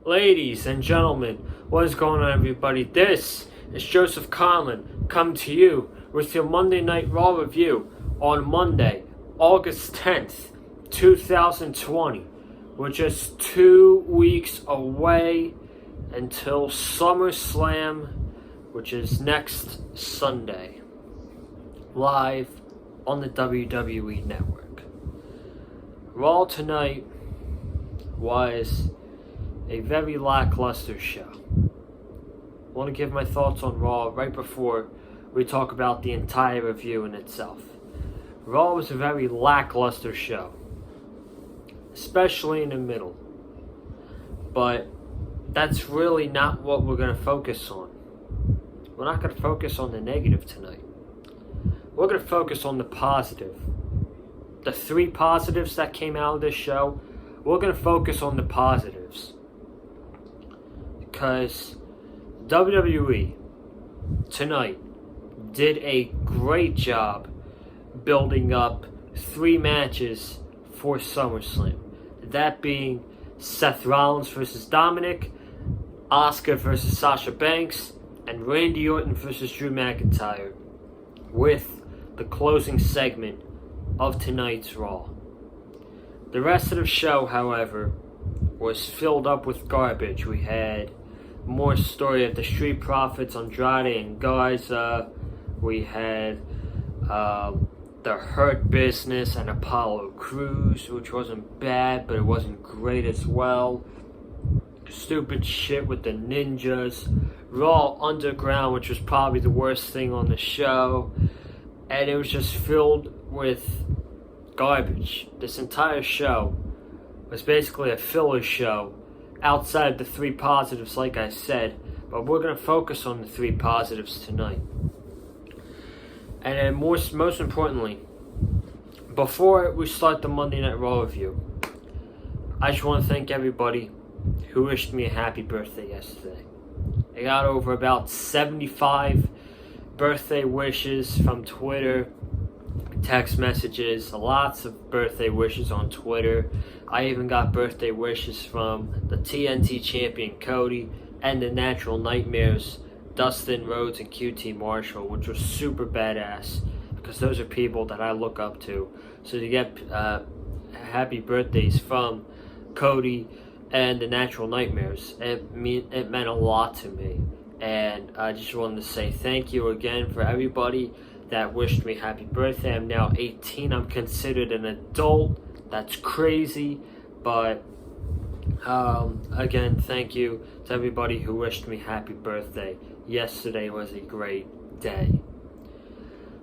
Ladies and gentlemen, what is going on, everybody? This is Joseph Conlon come to you with your Monday Night Raw review on Monday, August 10th, 2020. We're just 2 weeks away until SummerSlam, which is next Sunday, live on the WWE Network. Raw tonight was a very lackluster show. I want to give my thoughts on Raw right before we talk about the entire review in itself. Raw was a very lackluster show, especially in the middle. But that's really not what we're going to focus on. We're not going to focus on the negative tonight. We're going to focus on the positive. The 3 positives that came out of this show, we're going to focus on the positives. Because WWE tonight did a great job building up 3 matches for SummerSlam. That being Seth Rollins versus Dominic, Asuka versus Sasha Banks, and Randy Orton versus Drew McIntyre, with the closing segment of tonight's Raw. The rest of the show, however, was filled up with garbage. We had more story of the Street Profits, Andrade and Garza. We had the Hurt Business and Apollo Crews, which wasn't bad, but it wasn't great as well. Stupid shit with the Ninjas. Raw Underground, which was probably the worst thing on the show. And it was just filled with garbage. This entire show was basically a filler show outside of the 3 positives, like I said, but we're going to focus on the 3 positives tonight. And then most importantly, before we start the Monday Night Raw review, I just want to thank everybody who wished me a happy birthday yesterday. I got over about 75 birthday wishes from Twitter, text messages, lots of birthday wishes on Twitter. I even got birthday wishes from the TNT champion Cody and the Natural Nightmares, Dustin Rhodes and QT Marshall, which was super badass because those are people that I look up to. So to get happy birthdays from Cody and the Natural Nightmares, it meant a lot to me. And I just wanted to say thank you again for everybody that wished me happy birthday. I'm now 18. I'm considered an adult. That's crazy. But again, thank you to everybody who wished me happy birthday. Yesterday was a great day.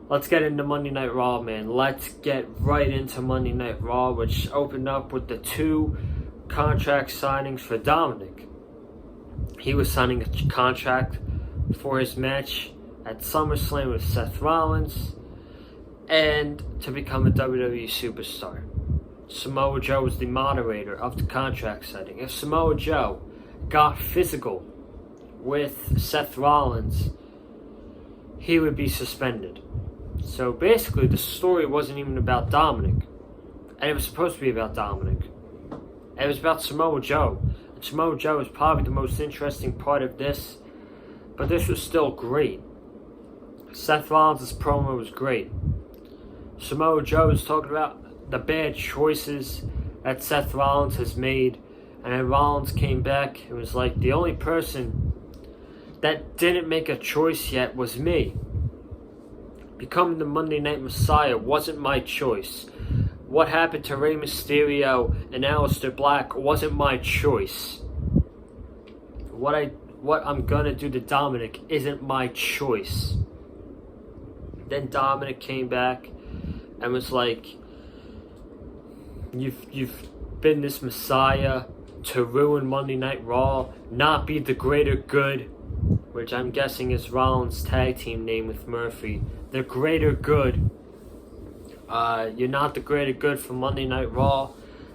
Let's get into Monday Night Raw, man. Let's get right into Monday Night Raw, which opened up with the 2 contract signings for Dominic. He was signing a contract for his match at SummerSlam with Seth Rollins and to become a WWE superstar. Samoa Joe was the moderator of the contract signing. If Samoa Joe got physical with Seth Rollins, he would be suspended. So basically the story wasn't even about Dominic, and it was supposed to be about Dominic. It was about Samoa Joe. And Samoa Joe is probably the most interesting part of this, but this was still great. Seth Rollins' promo was great. Samoa Joe was talking about the bad choices that Seth Rollins has made, and then Rollins came back and was like, the only person that didn't make a choice yet was me. Becoming the Monday Night Messiah wasn't my choice. What happened to Rey Mysterio and Aleister Black wasn't my choice. What I'm gonna do to Dominic isn't my choice. Then Dominic came back and was like, you've been this Messiah to ruin Monday Night Raw, not be the greater good, which I'm guessing is Rollins' tag team name with Murphy. The greater good. You're not the greater good for Monday Night Raw.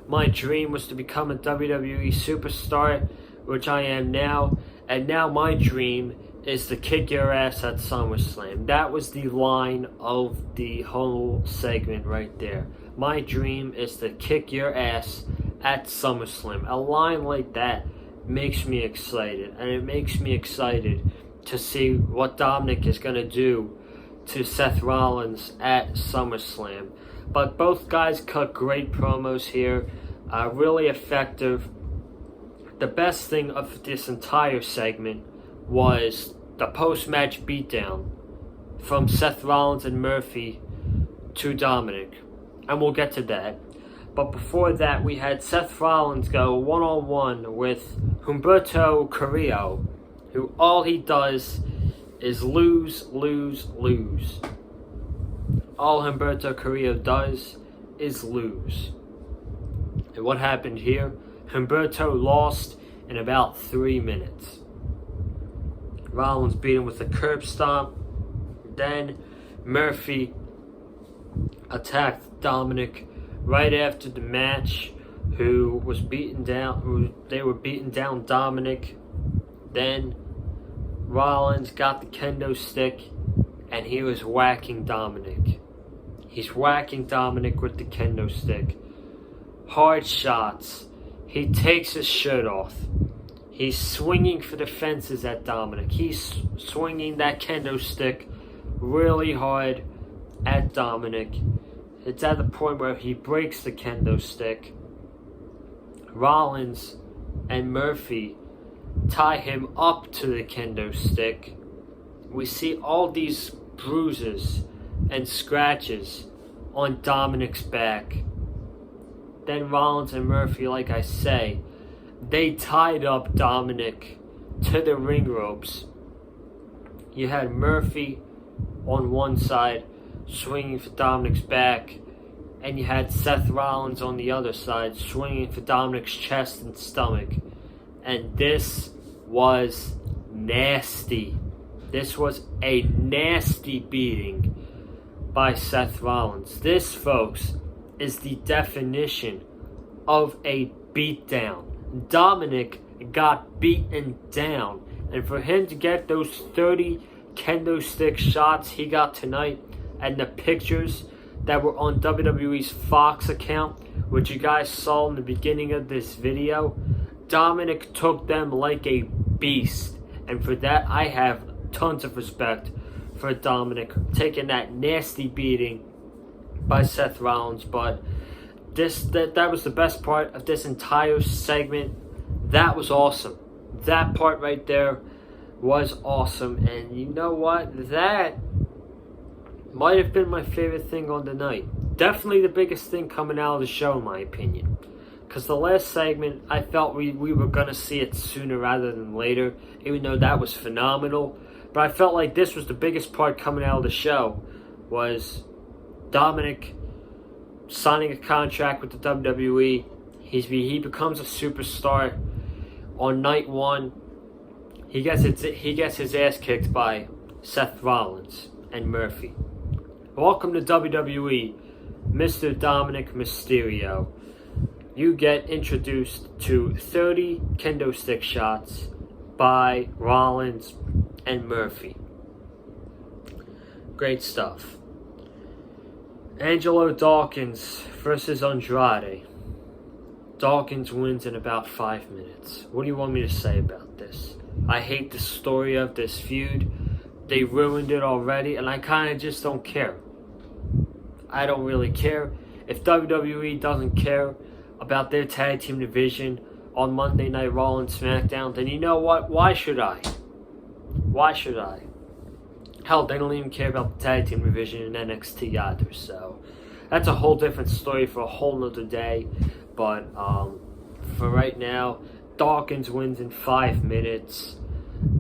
My dream was to become a WWE superstar, which I am now. And now my dream is to kick your ass at SummerSlam. That was the line of the whole segment right there. My dream is to kick your ass at SummerSlam. A line like that makes me excited. And it makes me excited to see what Dominic is going to do to Seth Rollins at SummerSlam. But both guys cut great promos here, really effective. The best thing of this entire segment was the post-match beatdown from Seth Rollins and Murphy to Dominic. And we'll get to that. But before that, we had Seth Rollins go one-on-one with Humberto Carrillo, who all he does is lose, lose, lose. All Humberto Carrillo does is lose. And what happened here? Humberto lost in about 3 minutes. Rollins beat him with a curb stomp. Then Murphy attacked Dominic right after the match, who was beaten down. They were beating down Dominic. Then Rollins got the kendo stick, and he was whacking Dominic. He's whacking Dominic with the kendo stick. Hard shots. He takes his shirt off. He's swinging for the fences at Dominic. He's swinging that kendo stick really hard at Dominic. It's at the point where he breaks the kendo stick. Rollins and Murphy tie him up to the kendo stick. We see all these bruises and scratches on Dominic's back. Then Rollins and Murphy, like I say, they tied up Dominic to the ring ropes. You had Murphy on one side swinging for Dominic's back, and you had Seth Rollins on the other side swinging for Dominic's chest and stomach. And this was nasty. This was a nasty beating by Seth Rollins. This, folks, is the definition of a beatdown. Dominic got beaten down, and for him to get those 30 kendo stick shots he got tonight, and the pictures that were on WWE's Fox account, which you guys saw in the beginning of this video, Dominic took them like a beast. And for that, I have tons of respect for Dominic taking that nasty beating by Seth Rollins. But that was the best part of this entire segment. That was awesome. That part right there was awesome. And you know what? That might have been my favorite thing on the night. Definitely the biggest thing coming out of the show, in my opinion. Because the last segment, I felt we were going to see it sooner rather than later, even though that was phenomenal. But I felt like this was the biggest part coming out of the show, was Dominic signing a contract with the WWE. He becomes a superstar on night one. He gets his ass kicked by Seth Rollins and Murphy. Welcome to WWE, Mr. Dominic Mysterio. You get introduced to 30 kendo stick shots by Rollins and Murphy. Great stuff. Angelo Dawkins versus Andrade. Dawkins wins in about 5 minutes. What do you want me to say about this? I hate the story of this feud. They ruined it already, and I kind of just don't care. I don't really care. If WWE doesn't care about their tag team division on Monday Night Raw and SmackDown, then you know what? Why should I? Why should I? Hell, they don't even care about the tag team division in NXT either, so that's a whole different story for a whole nother day. But for right now, Dawkins wins in 5 minutes.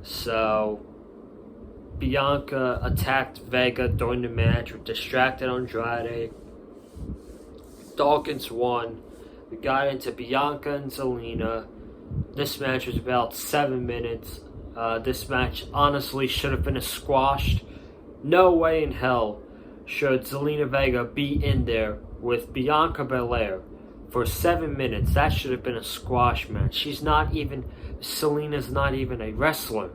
So Bianca attacked Vega during the match with distracted Andrade. Dawkins won. We got into Bianca and Zelina. This match was about 7 minutes. This match honestly should have been a squash. No way in hell should Zelina Vega be in there with Bianca Belair for 7 minutes. That should have been a squash match. Zelina's not even a wrestler.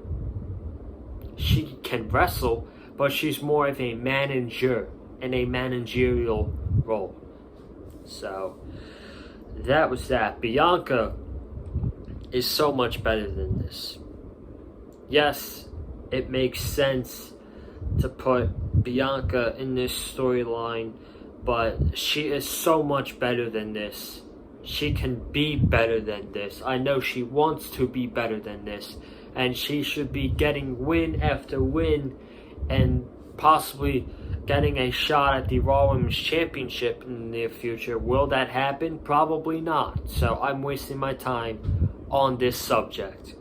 She can wrestle, but she's more of a manager in a managerial role. So that was that. Bianca is so much better than this. Yes, it makes sense to put Bianca in this storyline, but she is so much better than this. She can be better than this. I know she wants to be better than this, and she should be getting win after win and possibly getting a shot at the Raw Women's Championship in the near future. Will that happen? Probably not. So I'm wasting my time on this subject.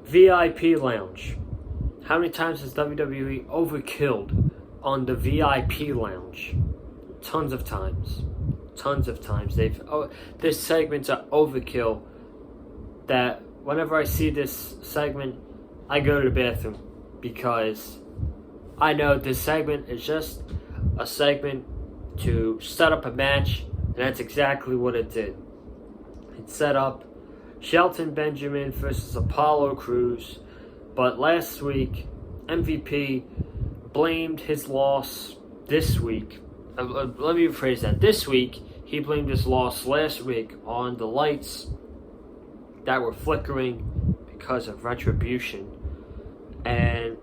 VIP Lounge. How many times has WWE overkilled on the VIP Lounge? Tons of times. Tons of times. This segment's an overkill that whenever I see this segment, I go to the bathroom because I know this segment is just a segment to set up a match, and that's exactly what it did. It set up Shelton Benjamin versus Apollo Crews, but last week, MVP blamed his loss this week. Let me rephrase that. This week, he blamed his loss last week on the lights that were flickering because of retribution. And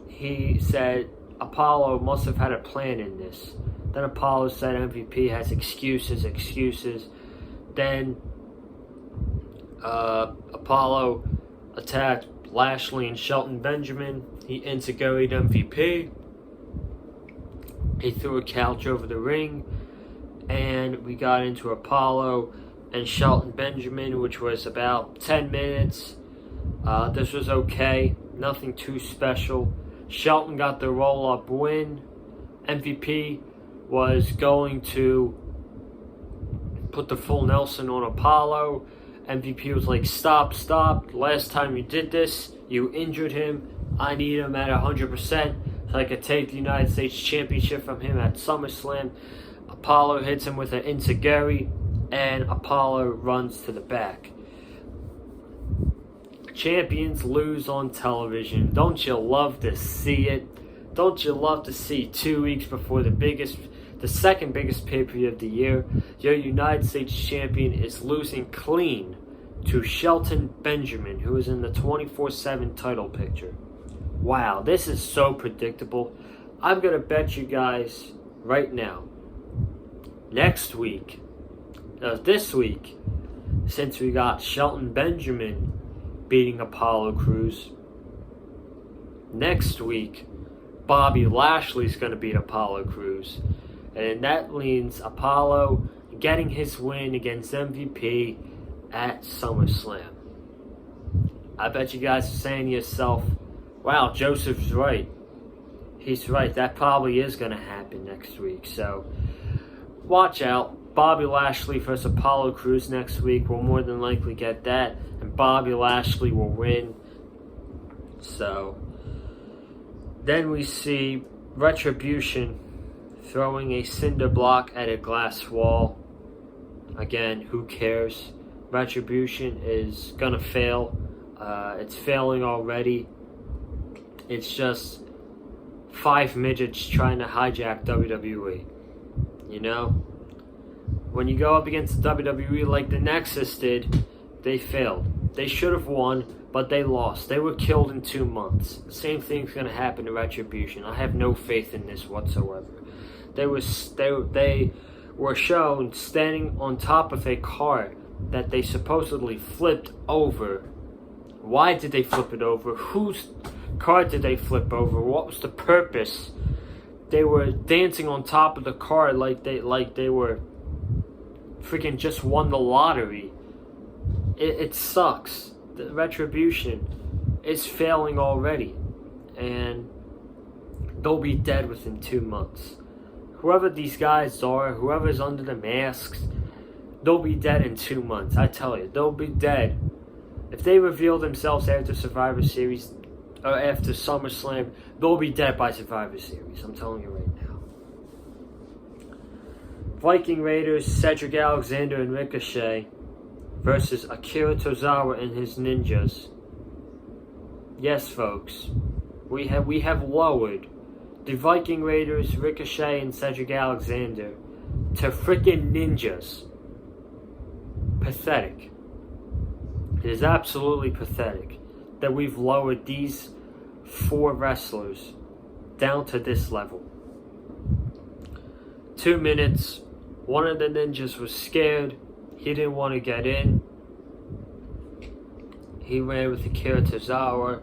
he said Apollo must have had a plan in this. Then Apollo said MVP has excuses. Then Apollo attacked Lashley and Shelton Benjamin. He enzuigaried MVP. He threw a couch over the ring. And we got into Apollo and Shelton Benjamin, which was about 10 minutes. This was okay. Nothing too special. Shelton got the roll-up win. MVP was going to put the full Nelson on Apollo. MVP was like, stop. Last time you did this, you injured him. I need him at 100% so I could take the United States Championship from him at SummerSlam. Apollo hits him with an enziguri, and Apollo runs to the back. Champions lose on television. Don't you love to see it? Don't you love to see 2 weeks before the second biggest pay-per-view of the year, your United States champion is losing clean to Shelton Benjamin, who is in the 24/7 title picture. Wow, this is so predictable. I'm going to bet you guys right now, this week, since we got Shelton Benjamin beating Apollo Crews, next week, Bobby Lashley's going to beat Apollo Crews. And that means Apollo getting his win against MVP at SummerSlam. I bet you guys are saying to yourself, wow, Joseph's right. He's right. That probably is going to happen next week. So, watch out. Bobby Lashley versus Apollo Crews next week. We'll more than likely get that. And Bobby Lashley will win. So, then we see Retribution throwing a cinder block at a glass wall. Again, who cares? Retribution is gonna fail. It's failing already. It's just 5 midgets trying to hijack WWE. You know? When you go up against the WWE like the Nexus did, they failed. They should have won, but they lost. They were killed in 2 months. The same thing's gonna happen to Retribution. I have no faith in this whatsoever. They were shown standing on top of a car that they supposedly flipped over. Why did they flip it over? Whose car did they flip over? What was the purpose? They were dancing on top of the car like they were freaking just won the lottery. It sucks. The Retribution is failing already, and they'll be dead within 2 months. Whoever these guys are, whoever's under the masks, they'll be dead in 2 months. I tell you, they'll be dead. If they reveal themselves after Survivor Series, or after SummerSlam, they'll be dead by Survivor Series. I'm telling you right now. Viking Raiders, Cedric Alexander and Ricochet versus Akira Tozawa and his ninjas. Yes, folks, we have lowered the Viking Raiders, Ricochet, and Cedric Alexander to freaking ninjas. pathetic. It is absolutely pathetic that we've lowered these 4 wrestlers down to this level. 2 minutes, one of the ninjas was scared. He didn't want to get in. He ran with Akira Tozawa.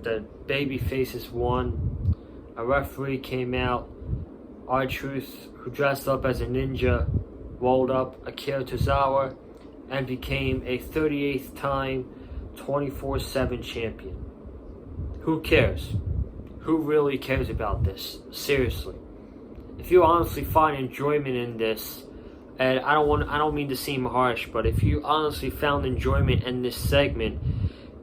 The baby faces won. A referee came out. R-Truth, who dressed up as a ninja, rolled up Akira Tozawa and became a 38th time 24/7 champion. Who cares? Who really cares about this? Seriously. If you honestly find enjoyment in this, and I don't mean to seem harsh, but if you honestly found enjoyment in this segment,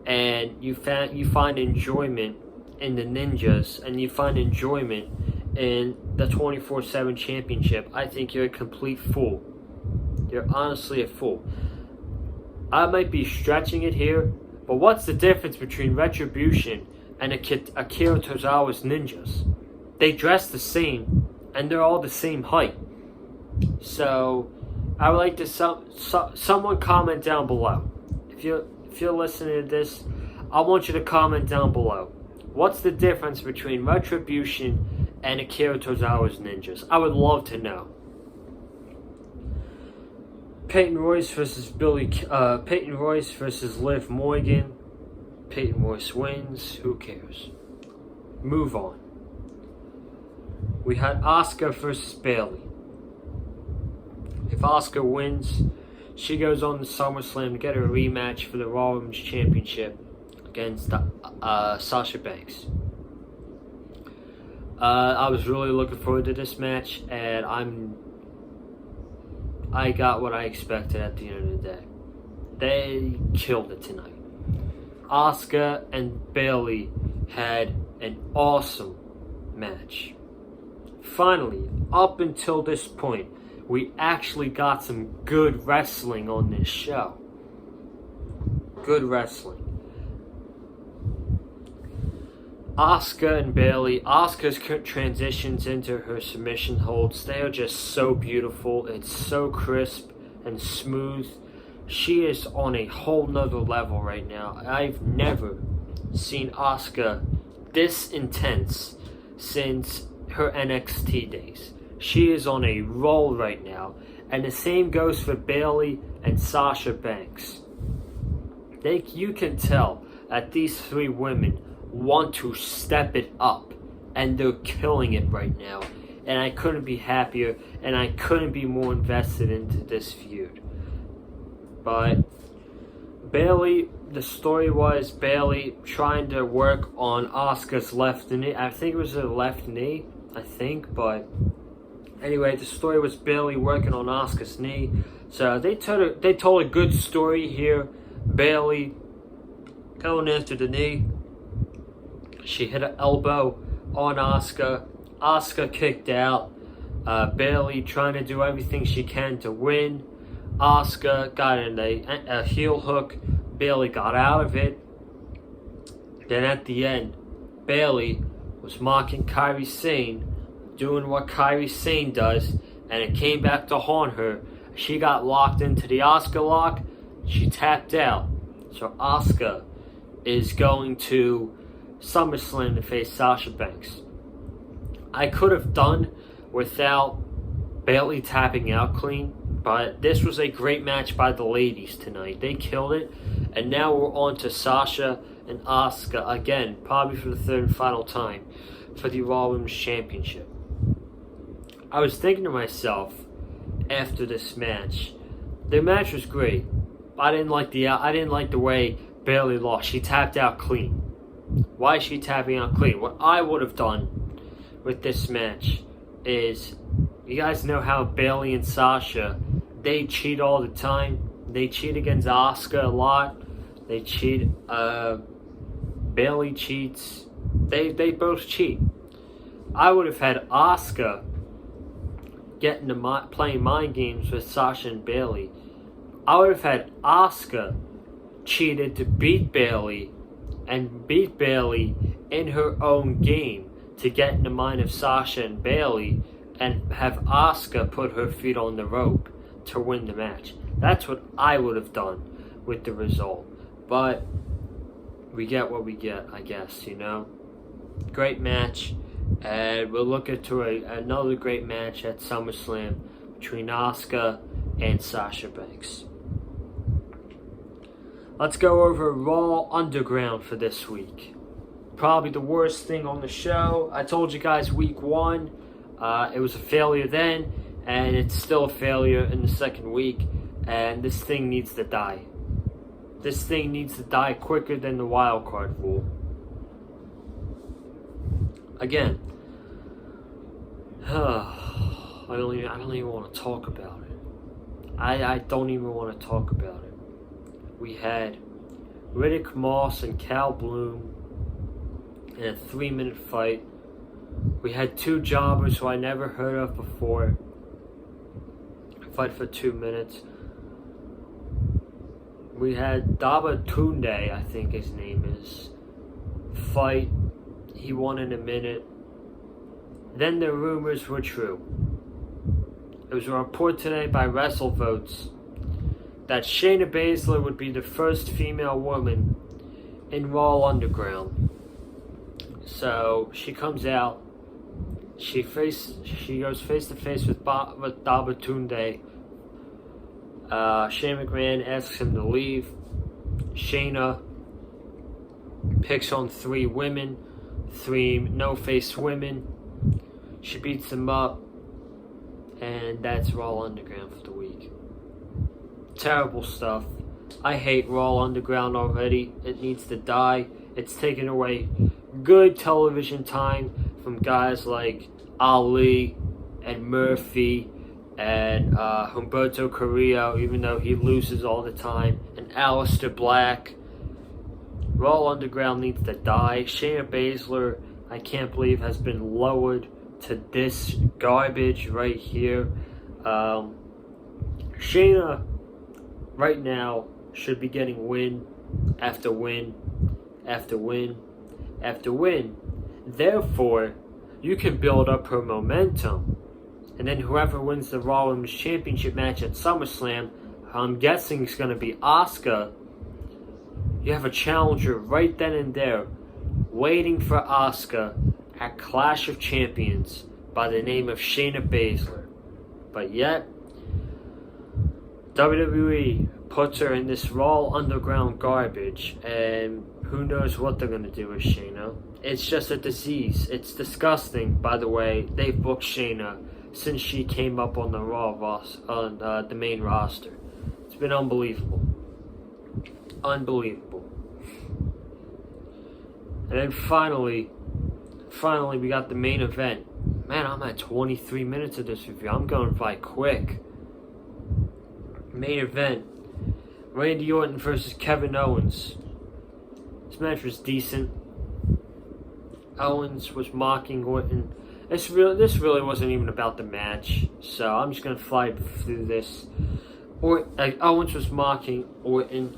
and you find enjoyment in the ninjas, and you find enjoyment in the 24/7 championship, I think you're a complete fool. You're honestly a fool. I might be stretching it here, but what's the difference between Retribution and Akira Tozawa's ninjas? They dress the same, and they're all the same height. So, I would like to someone comment down below. If you're listening to this, I want you to comment down below. What's the difference between Retribution and Akira Tozawa's ninjas? I would love to know. Peyton Royce versus Liv Morgan. Peyton Royce wins. Who cares? Move on. We had Asuka versus Bayley. If Asuka wins, she goes on to SummerSlam to get her rematch for the Rollins Championship against Sasha Banks. I was really looking forward to this match, and I got what I expected at the end of the day. They killed it tonight. Asuka and Bayley had an awesome match. Finally, up until this point, we actually got some good wrestling on this show. Good wrestling. Asuka and Bayley. Asuka's transitions into her submission holds, they are just so beautiful. It's so crisp and smooth. She is on a whole nother level right now. I've never seen Asuka this intense since her NXT days. She is on a roll right now, and the same goes for Bayley and Sasha Banks. You can tell that these 3 women want to step it up, and they're killing it right now. And I couldn't be happier, and I couldn't be more invested into this feud. But Bayley, the story was Bayley trying to work on Asuka's left knee. I think it was her left knee, but anyway, the story was Bayley working on Asuka's knee. So they told a good story here. Bayley going after the knee. She hit an elbow on Asuka. Asuka kicked out. Bayley trying to do everything she can to win. Asuka got in a heel hook. Bayley got out of it. Then at the end, Bayley was mocking Kairi Sane, doing what Kairi Sane does, and it came back to haunt her. She got locked into the Asuka lock. She tapped out. So Asuka is going to SummerSlam to face Sasha Banks. I could have done without Bayley tapping out clean, but this was a great match by the ladies tonight. They killed it, and now we're on to Sasha and Asuka again, probably for the 3rd and final time, for the Raw Women's Championship. I was thinking to myself after this match, their match was great. I didn't like the way Bayley lost. She tapped out clean. Why is she tapping out clean? What I would have done with this match is, you guys know how Bayley and Sasha, they cheat all the time. They cheat against Asuka a lot. They cheat. Bayley cheats. They both cheat. I would have had Asuka playing mind games with Sasha and Bayley. I would have had Asuka cheated to beat Bayley, and beat Bayley in her own game to get in the mind of Sasha and Bayley, and have Asuka put her feet on the rope to win the match. That's what I would have done with the result. But we get what we get, I guess, Great match. And we're looking to another great match at SummerSlam between Asuka and Sasha Banks. Let's go over Raw Underground for this week. Probably the worst thing on the show. I told you guys week 1, it was a failure then, and it's still a failure in the second week, and this thing needs to die. This thing needs to die quicker than the wild card rule. Again, I don't even want to talk about it. I don't even want to talk about it. We had Riddick Moss and Cal Bloom in a 3-minute fight. We had 2 jobbers who I never heard of before fight for 2 minutes. We had Dabatunde, I think his name is, fight. He won in a minute. Then the rumors were true. It was a report today by WrestleVotes that Shayna Baszler would be the first female woman in Raw Underground. So she comes out. She goes face to face with Dabatunde. Shane McMahon asks him to leave. Shayna picks on 3 women, 3 no-face women. She beats them up, and that's Raw Underground for the week. Terrible stuff. I hate Raw Underground already. It needs to die. It's taken away good television time from guys like Ali and Murphy and Humberto Carrillo, even though he loses all the time, and Aleister Black. Raw Underground needs to die. Shayna Baszler, I can't believe, has been lowered to this garbage right here. Shayna, right now, should be getting win after win after win after win. Therefore, you can build up her momentum. And then whoever wins the Raw Women's Championship match at SummerSlam, I'm guessing it's going to be Asuka. You have a challenger right then and there, waiting for Asuka at Clash of Champions by the name of Shayna Baszler. But yet, WWE puts her in this Raw Underground garbage, and who knows what they're going to do with Shayna. It's just a disease. It's disgusting, by the way. They've booked Shayna since she came up on the the main roster. It's been unbelievable. Unbelievable. And then finally, we got the main event. Man, I'm at 23 minutes of this review. I'm going by quick. Main event. Randy Orton versus Kevin Owens. This match was decent. Owens was mocking Orton. This really wasn't even about the match, so I'm just going to fly through this. Owens was mocking Orton.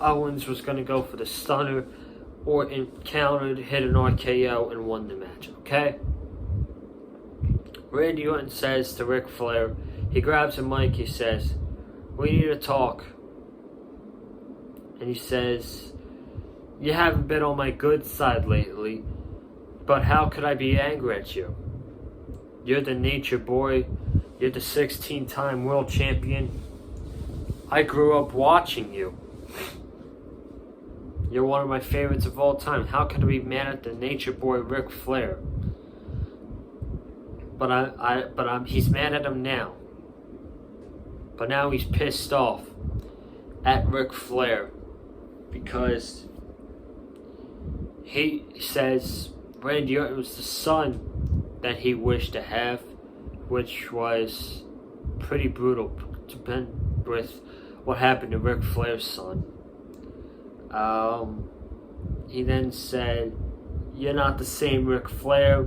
Owens was going to go for the stunner. Orton countered, hit an RKO, and won the match, okay? Randy Orton says to Ric Flair, he grabs a mic, he says, "We need to talk." And he says, "You haven't been on my good side lately, but how could I be angry at you? You're the nature boy. You're the 16-time world champion. I grew up watching you. You're one of my favorites of all time. How could I be mad at the nature boy Ric Flair?" But he's mad at him now. But now he's pissed off at Ric Flair because he says Randy Orton was the son that he wished to have, which was pretty brutal with what happened to Ric Flair's son. He then said, "You're not the same Ric Flair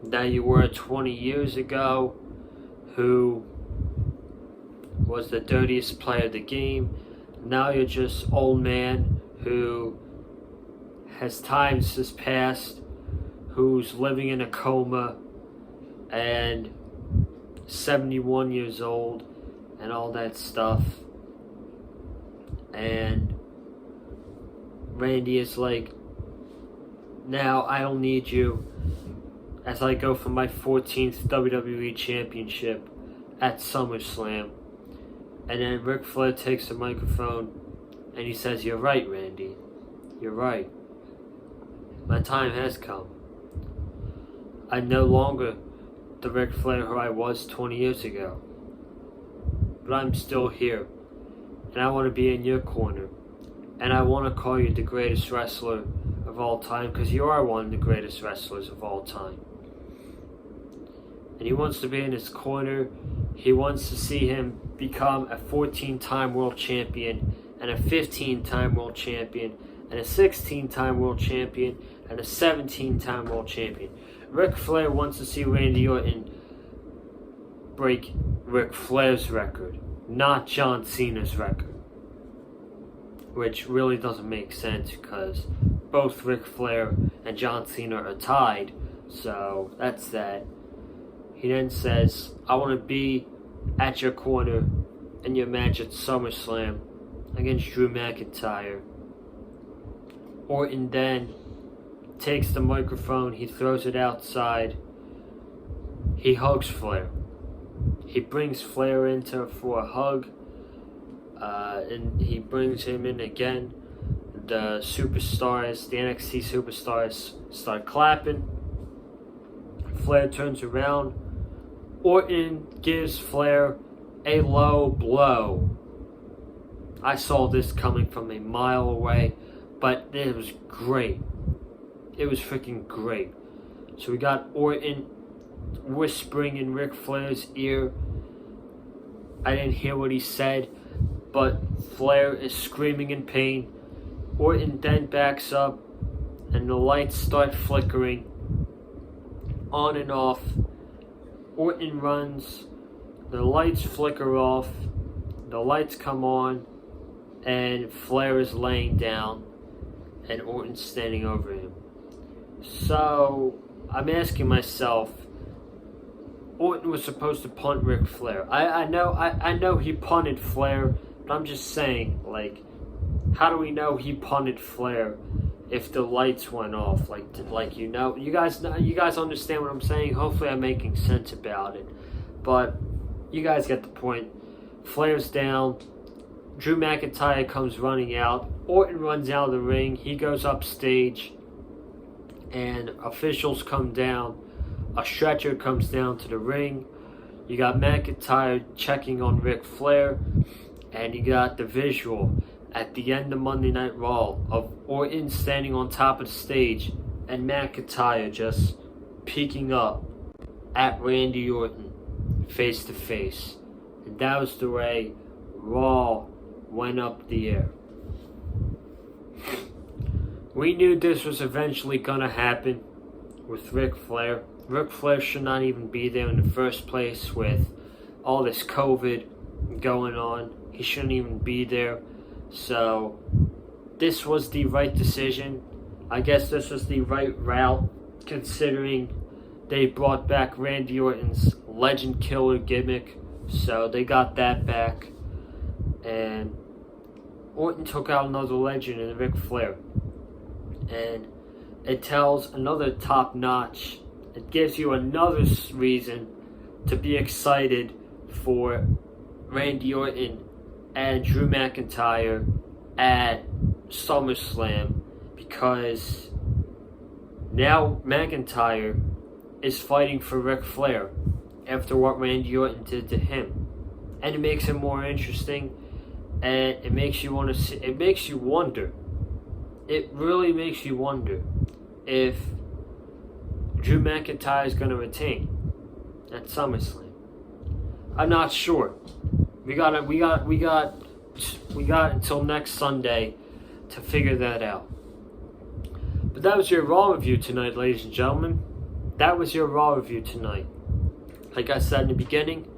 that you were 20 years ago, who was the dirtiest player of the game. Now you're just old man who has times has passed, who's living in a coma and 71 years old, and all that stuff. And Randy is like, now I don't need you, as I go for my 14th WWE Championship at SummerSlam. And then Ric Flair takes the microphone and he says, you're right, Randy. You're right. My time has come. I'm no longer the Ric Flair who I was 20 years ago. But I'm still here. And I want to be in your corner. And I want to call you the greatest wrestler of all time, because you are one of the greatest wrestlers of all time. And he wants to be in his corner. He wants to see him become a 14-time world champion, and a 15-time world champion, and a 16-time world champion, and a 17-time world champion. Ric Flair wants to see Randy Orton break Ric Flair's record, not John Cena's record. Which really doesn't make sense, because both Ric Flair and John Cena are tied. So that's that. He then says, I want to be at your corner in your match at SummerSlam against Drew McIntyre. Orton then takes the microphone, he throws it outside, he hugs Flair. He brings Flair in for a hug, and he brings him in again. The superstars, the NXT superstars, start clapping. Flair turns around. Orton gives Flair a low blow. I saw this coming from a mile away, but it was great. It was freaking great. So we got Orton whispering in Ric Flair's ear. I didn't hear what he said, but Flair is screaming in pain. Orton then backs up, and the lights start flickering on and off. Orton runs, the lights flicker off, the lights come on, and Flair is laying down, and Orton's standing over him. So, I'm asking myself, Orton was supposed to punt Ric Flair. I know he punted Flair, but I'm just saying, like, how do we know he punted Flair if the lights went off? Like you know, you guys understand what I'm saying? Hopefully I'm making sense about it. But you guys get the point. Flair's down. Drew McIntyre comes running out. Orton runs out of the ring. He goes upstage. And officials come down. A stretcher comes down to the ring. You got McIntyre checking on Ric Flair. And you got the visual at the end of Monday Night Raw of Orton standing on top of the stage and McIntyre just peeking up at Randy Orton face to face. And that was the way Raw went up the air. We knew this was eventually gonna happen with Ric Flair. Ric Flair should not even be there in the first place with all this COVID going on. He shouldn't even be there. So, this was the right decision. I guess this was the right route, considering they brought back Randy Orton's Legend Killer gimmick. So, they got that back. And Orton took out another legend in Ric Flair. And it tells another top notch. It gives you another reason to be excited for Randy Orton and Drew McIntyre at SummerSlam, because now McIntyre is fighting for Ric Flair after what Randy Orton did to him, and it makes it more interesting, and it makes you want to see. It makes you wonder. It really makes you wonder if Drew McIntyre is going to retain at SummerSlam. I'm not sure. We got until next Sunday to figure that out. But that was your Raw review tonight, ladies and gentlemen. That was your Raw review tonight. Like I said in the beginning,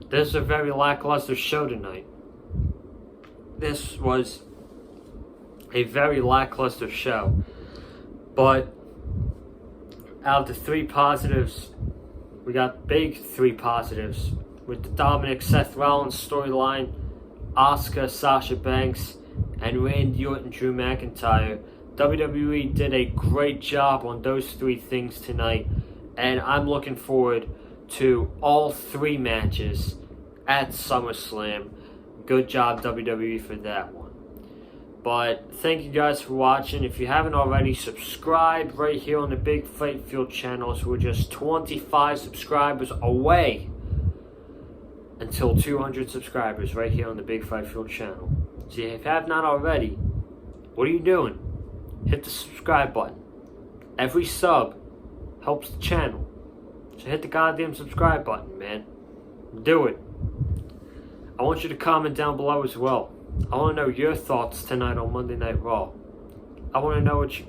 this is a very lackluster show tonight. This was a very lackluster show. But out of the three positives, we got big three positives, with the Dominic Seth Rollins storyline, Asuka, Sasha Banks, and Randy Orton, Drew McIntyre. WWE did a great job on those three things tonight, and I'm looking forward to all three matches at SummerSlam. Good job, WWE, for that one. But thank you guys for watching. If you haven't already, subscribe right here on the Big Fight Field channels. We're just 25 subscribers away until 200 subscribers right here on the Big Fight Field channel. So if you have not already, what are you doing? Hit the subscribe button. Every sub helps the channel. So hit the goddamn subscribe button, man. Do it. I want you to comment down below as well. I want to know your thoughts tonight on Monday Night Raw. I want to know what you...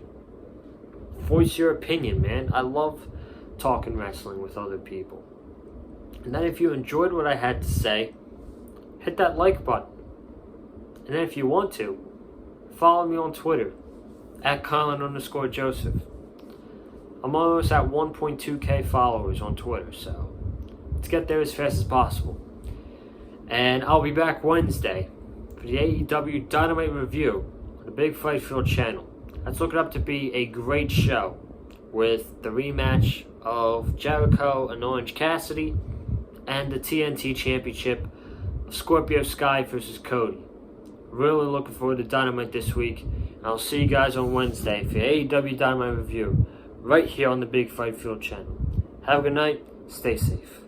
Voice your opinion, man. I love talking wrestling with other people. And then if you enjoyed what I had to say, hit that like button. And then if you want to, follow me on Twitter, @Colin_Joseph. I'm almost at 1.2k followers on Twitter, so let's get there as fast as possible. And I'll be back Wednesday for the AEW Dynamite review on the Big Fight Field channel. That's looking up to be a great show with the rematch of Jericho and Orange Cassidy and the TNT Championship of Scorpio Sky versus Cody. Really looking forward to Dynamite this week. I'll see you guys on Wednesday for the AEW Dynamite review right here on the Big Fight Field channel. Have a good night. Stay safe.